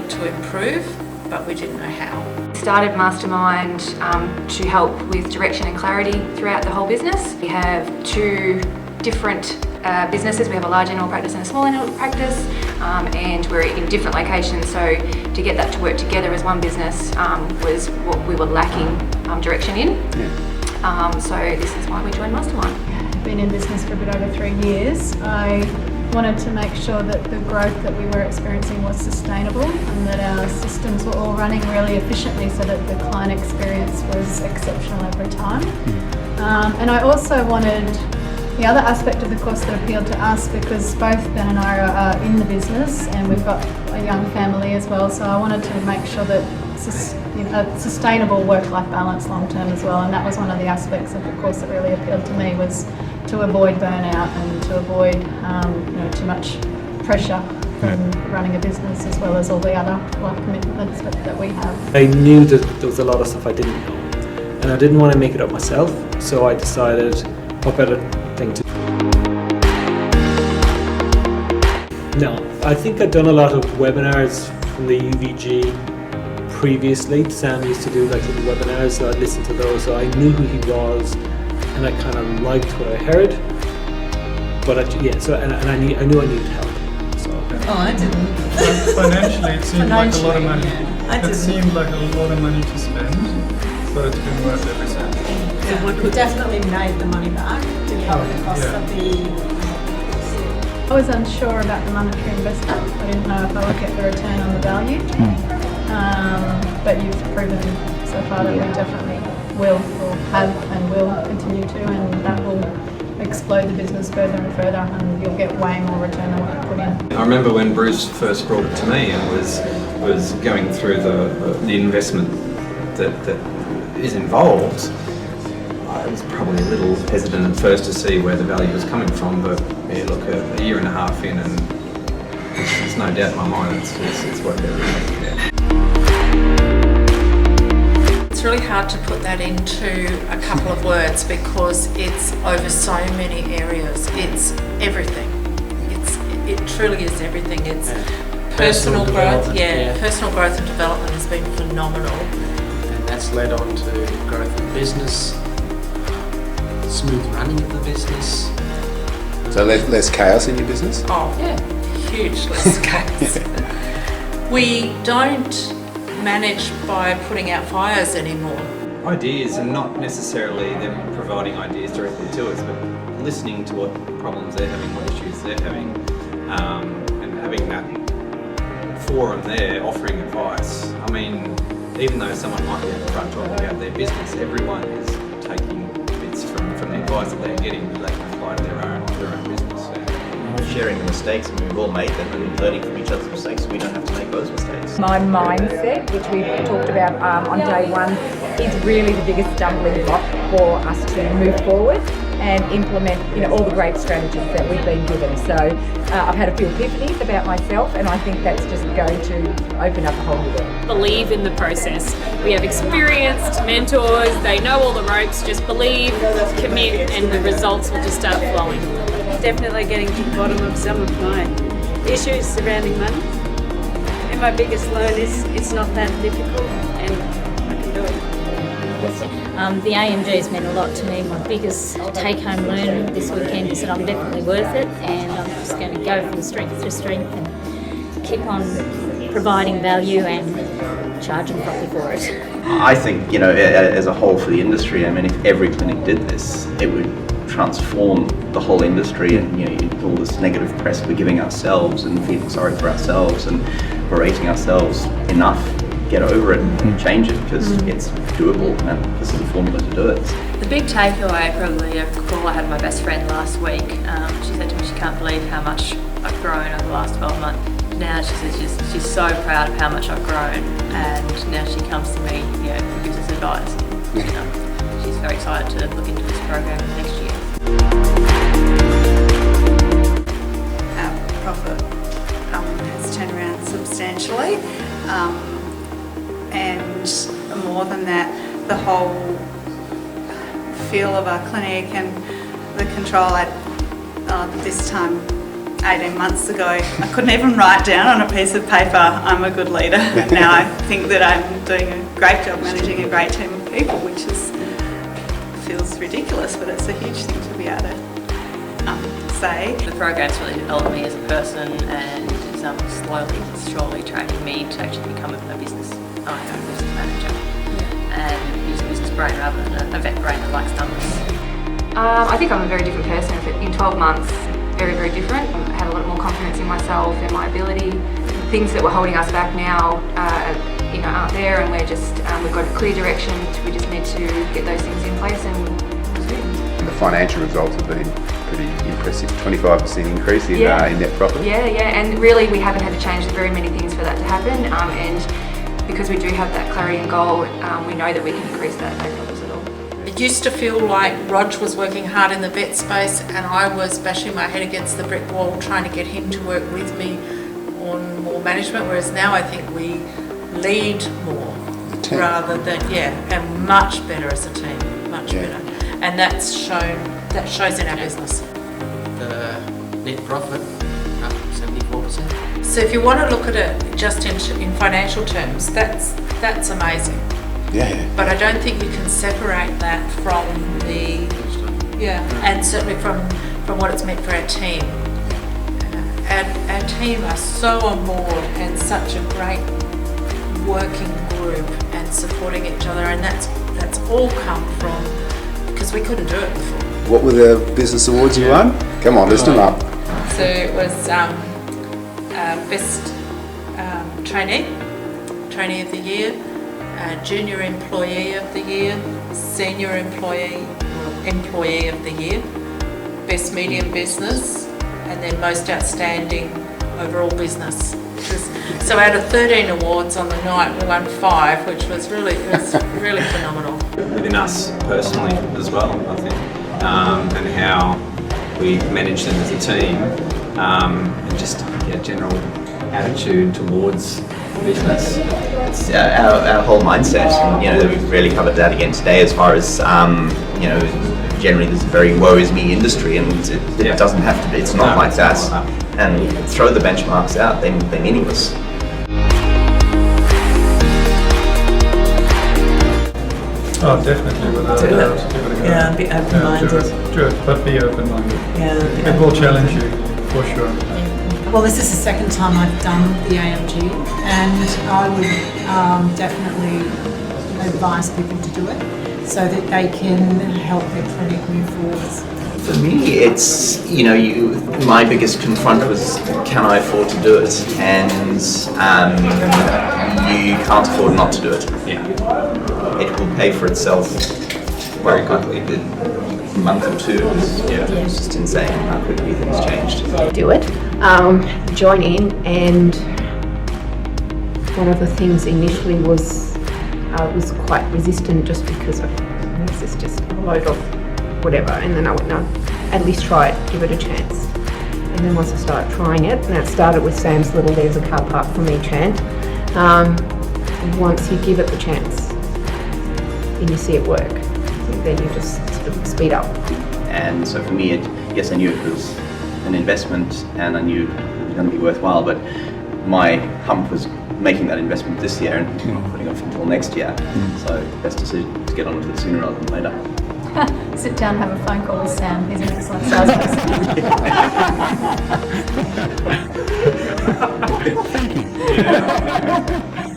wanted to improve, but we didn't know how. Started Mastermind to help with direction and clarity throughout the whole business. We have two different businesses. We have a large animal practice and a small animal practice, and we're in different locations, so to get that to work together as one business was what we were lacking direction in. So this is why we joined Mastermind. I've been in business for a bit over 3 years. I wanted to make sure that the growth that we were experiencing was sustainable and that our systems were all running really efficiently so that the client experience was exceptional every time. And I also wanted the other aspect of the course that appealed to us, because both Ben and I are in the business and we've got a young family as well, so I wanted to make sure that a sustainable work-life balance long-term as well, and that was one of the aspects of the course that really appealed to me, was to avoid burnout and to avoid too much pressure from running a business, as well as all the other life commitments that we have. I knew that there was a lot of stuff I didn't know, and I didn't want to make it up myself, so I decided what better thing to do. No, I think I'd done a lot of webinars from the UVG previously. Sam used to do like little webinars, so I'd listen to those, so I knew who he was and I kind of liked what I heard. But I knew I needed help. So. Oh, I didn't. Financially, it seemed like a lot of money. Yeah. It seemed like a lot of money to spend, but it's been worth every cent. Yeah, we definitely made the money back to cover the cost of the. I was unsure about the monetary investment. I didn't know if I would get the return on the value. But you've proven so far that we definitely will, or have and will continue to, and that will explode the business further and further, and you'll get way more return than what you put in. I remember when Bruce first brought it to me and was going through the investment that is involved. I was probably a little hesitant at first to see where the value was coming from, but yeah, look, a year and a half in, and there's no doubt in my mind it's worth everything. Yeah. It's really hard to put that into a couple of words because it's over so many areas. It's everything. It truly is everything. It's personal growth. Personal growth and development has been phenomenal. And that's led on to growth of business, smooth running of the business. So less chaos in your business? Oh, yeah, huge less chaos. We don't manage by putting out fires anymore. Ideas, and not necessarily them providing ideas directly to us, but listening to what problems they're having, what issues they're having, and having that forum there offering advice. I mean, even though someone might be at the front talking about their business, everyone is taking bits from the advice that they're getting that they can apply to their own business. Sharing the mistakes, and we've all made them, and learning from each other's mistakes, so we don't have to make those mistakes. My mindset, which we talked about on day one, is really the biggest stumbling block for us to move forward and implement all the great strategies that we've been given. So I've had a few epiphanies about myself, and I think that's just going to open up a whole new world. Believe in the process. We have experienced mentors, they know all the ropes, just believe, commit, and the results will just start flowing. Definitely getting to the bottom of some of my issues surrounding money. And my biggest learn is it's not that difficult and I can do it. The AMG has meant a lot to me. My biggest take-home learning this weekend is that I'm definitely worth it, and I'm just going to go from strength to strength and keep on providing value and charging properly for it. I think, as a whole for the industry, I mean, if every clinic did this, it would transform the whole industry, and all this negative press we're giving ourselves and feeling sorry for ourselves and berating ourselves enough. Get over it and change it, because it's doable, and this is a formula to do it. The big takeaway, probably a call I had with my best friend last week. She said to me she can't believe how much I've grown over the last 12 months. Now she says she's so proud of how much I've grown, and now she comes to me, and gives us advice. She's very excited to look into this program next year. Our profit has turned around substantially. And more than that, the whole feel of our clinic and the control at this time 18 months ago, I couldn't even write down on a piece of paper, I'm a good leader. And now I think that I'm doing a great job managing a great team of people, which feels ridiculous, but it's a huge thing to be able to say. The program's really developed me as a person and is slowly, surely training me to actually become a business owner, a business manager, and use a business brain rather than a vet brain that likes numbers. I think I'm a very different person. In 12 months, very, very different. I have a lot more confidence in myself and my ability. Things that were holding us back now, aren't there, and we've got a clear direction. We just need to get those things in place and proceed. And the financial results have been pretty impressive. 25% increase in net profit. Yeah, and really we haven't had to change very many things for that to happen. And because we do have that clarity and goal, we know that we can increase that, no problems at all. It used to feel like Rog was working hard in the vet space and I was bashing my head against the brick wall trying to get him to work with me on more management, whereas now I think we lead more rather than, and much better as a team, much better. And that shows in our business. The net profit up 74%. So if you want to look at it just in financial terms, that's amazing. Yeah. But I don't think you can separate that from and certainly from what it's meant for our team. Our team are so on board and such a great working group and supporting each other, and that's all come from because we couldn't do it before. What were the business awards you won? Come on, list them up. So it was best trainee of the year, junior employee of the year, senior employee of the year, best medium business, and then most outstanding overall business. So out of 13 awards on the night, we won 5, which was really phenomenal. Within us personally as well, I think, and how we manage them as a team, and just general attitude towards business. It's our whole mindset. We've really covered that again today. As far as generally there's a very woe is me industry, and it doesn't have to be. It's not like that. And throw the benchmarks out; they're meaningless. Oh, definitely, without a doubt. Give it a go. Yeah, be open-minded. Do it, but be open-minded. Yeah, it will challenge you, for sure. Well, this is the second time I've done the AMG, and I would definitely advise people to do it so that they can help their clinic move forwards. For me, it's, my biggest confront was, can I afford to do it? And you can't afford not to do it. Yeah. It will pay for itself very quickly. A month or two, it's just insane how quickly things changed. Do it, join in, and one of the things initially was quite resistant just because this is just a load of whatever, and then I went, no, at least try it, give it a chance. And then once I started trying it, and that started with Sam's Little, there's a car park from each hand, once you give it the chance and you see it work, then you just sort of speed up. And so for me, yes, I knew it was an investment and I knew it was going to be worthwhile, but my hump was making that investment this year and not putting off until next year. So best decision to get on with it sooner rather than later. Sit down and have a phone call with Sam. He's an excellent salesperson. Thank you.